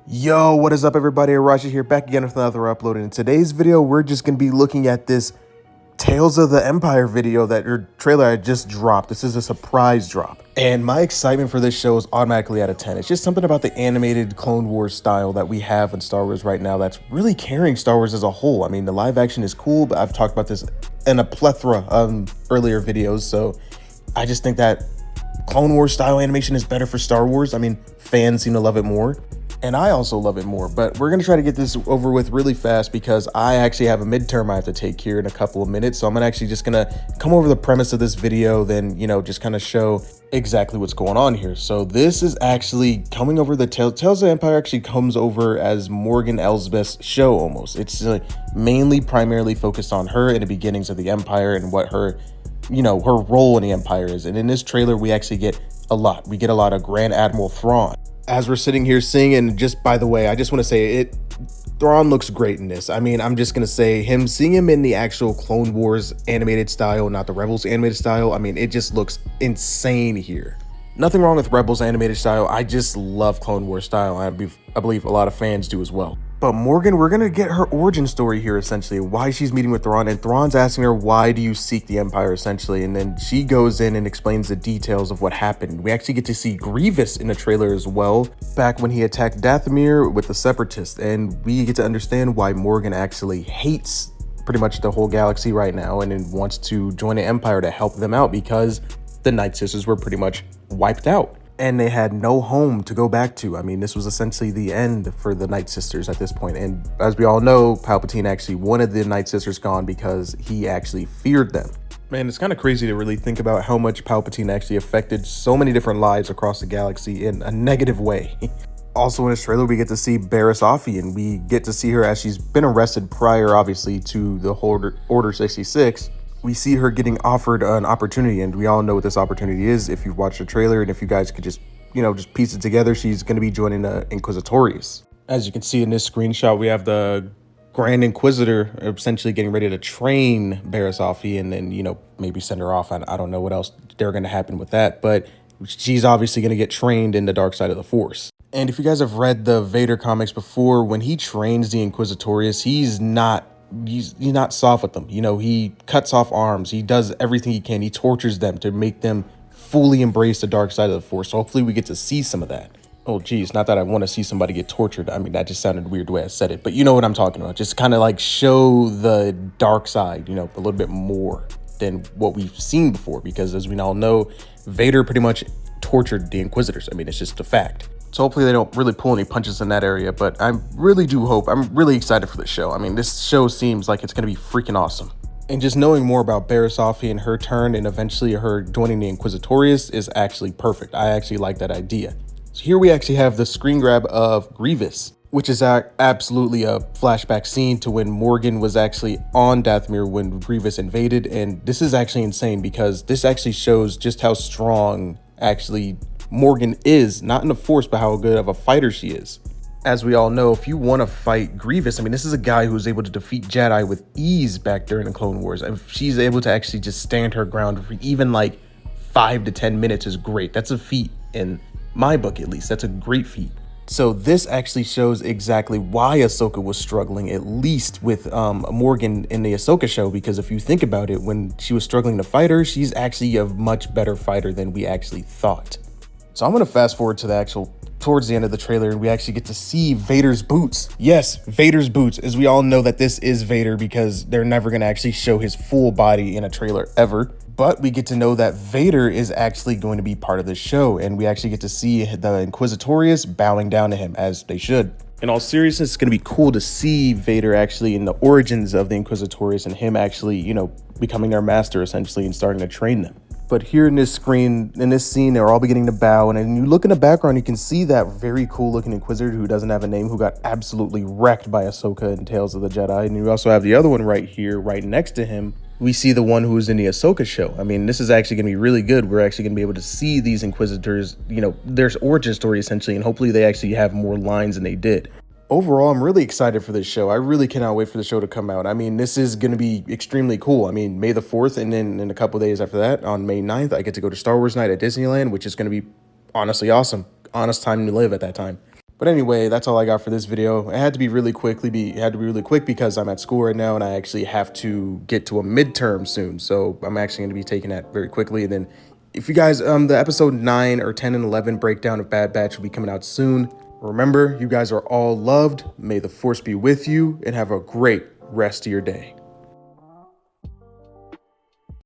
Yo, what is up everybody? Arashi here, back again with another upload. And in today's video, we're just going to be looking at this Tales of the Empire video trailer I just dropped. This is a surprise drop. And my excitement for this show is automatically out of 10. It's just something about the animated Clone Wars style that we have in Star Wars right now that's really carrying Star Wars as a whole. I mean, the live action is cool, but I've talked about this in a plethora of earlier videos. So I just think that Clone Wars style animation is better for Star Wars. I mean, fans seem to love it more. And I also love it more, but we're gonna try to get this over with really fast because I actually have a midterm I have to take here in a couple of minutes. So I'm actually just gonna come over the premise of this video, then, just kind of show exactly what's going on here. So this is actually coming over the Tales of the Empire actually comes over as Morgan Elsbeth's show almost. It's mainly primarily focused on her in the beginnings of the Empire and what her, her role in the Empire is. And in this trailer, we actually get a lot. We get a lot of Grand Admiral Thrawn. As we're sitting here seeing, and just by the way, I just want to say Thrawn looks great in this. I mean, I'm just going to say seeing him in the actual Clone Wars animated style, not the Rebels animated style. I mean, it just looks insane here. Nothing wrong with Rebels animated style. I just love Clone Wars style. I believe a lot of fans do as well. But Morgan, we're going to get her origin story here, essentially, why she's meeting with Thrawn. And Thrawn's asking her, why do you seek the Empire, essentially? And then she goes in and explains the details of what happened. We actually get to see Grievous in the trailer as well, back when he attacked Dathomir with the Separatists. And we get to understand why Morgan actually hates pretty much the whole galaxy right now and then wants to join the Empire to help them out because the Night Sisters were pretty much wiped out. And they had no home to go back to. I mean, this was essentially the end for the Night Sisters at this point. And as we all know, Palpatine actually wanted the Night Sisters gone because he actually feared them. Man, it's kind of crazy to really think about how much Palpatine actually affected so many different lives across the galaxy in a negative way. Also in this trailer, we get to see Barriss Offee, and we get to see her as she's been arrested prior, obviously, to the Order 66. We see her getting offered an opportunity, and we all know what this opportunity is if you've watched the trailer, and if you guys could just piece it together, she's going to be joining the Inquisitorius. As you can see in this screenshot, we have the Grand Inquisitor essentially getting ready to train Barriss Offee and then, maybe send her off. I don't know what else they're going to happen with that, but she's obviously going to get trained in the dark side of the Force. And if you guys have read the Vader comics before, when he trains the Inquisitorius, he's not soft with them. He cuts off arms. He does everything he can. He tortures them to make them fully embrace the dark side of the Force. So hopefully we get to see some of that. Oh, geez, not that I want to see somebody get tortured. I mean, that just sounded weird the way I said it, but you know what I'm talking about. Just kind of like show the dark side, a little bit more than what we've seen before. Because as we all know, Vader pretty much tortured the Inquisitors. I mean, it's just a fact. So hopefully they don't really pull any punches in that area, but I'm really excited for this show. I mean, this show seems like it's going to be freaking awesome. And just knowing more about Barriss Offee and her turn and eventually her joining the Inquisitorius is actually perfect. I actually like that idea. So here we actually have the screen grab of Grievous, which is absolutely a flashback scene to when Morgan was actually on Dathomir when Grievous invaded. And this is actually insane because this actually shows just how strong actually Morgan is, not in the Force, but how good of a fighter she is. As we all know, if you want to fight Grievous, I mean, this is a guy who was able to defeat Jedi with ease back during the Clone Wars. If she's able to actually just stand her ground for even like 5 to 10 minutes is great. That's a feat in my book, at least. That's a great feat. So this actually shows exactly why Ahsoka was struggling, at least with Morgan in the Ahsoka show, because if you think about it, when she was struggling to fight her, she's actually a much better fighter than we actually thought. So I'm going to fast forward to towards the end of the trailer, and we actually get to see Vader's boots. Yes, Vader's boots, as we all know that this is Vader because they're never going to actually show his full body in a trailer ever. But we get to know that Vader is actually going to be part of the show, and we actually get to see the Inquisitorius bowing down to him, as they should. In all seriousness, it's going to be cool to see Vader actually in the origins of the Inquisitorius and him actually, becoming their master essentially and starting to train them. But here in this scene, they're all beginning to bow. And then you look in the background, you can see that very cool looking Inquisitor who doesn't have a name, who got absolutely wrecked by Ahsoka in Tales of the Jedi. And you also have the other one right here, right next to him. We see the one who was in the Ahsoka show. I mean, this is actually going to be really good. We're actually going to be able to see these Inquisitors, their origin story essentially, and hopefully they actually have more lines than they did. Overall, I'm really excited for this show. I really cannot wait for the show to come out. I mean, this is going to be extremely cool. I mean, May the 4th, and then in a couple days after that, on May 9th, I get to go to Star Wars Night at Disneyland, which is going to be honestly awesome. Honest time to live at that time. But anyway, that's all I got for this video. It had to be really quick because I'm at school right now and I actually have to get to a midterm soon. So I'm actually going to be taking that very quickly. And then if you guys, the episode 9 or 10 and 11 breakdown of Bad Batch will be coming out soon. Remember, you guys are all loved. May the force be with you and have a great rest of your day.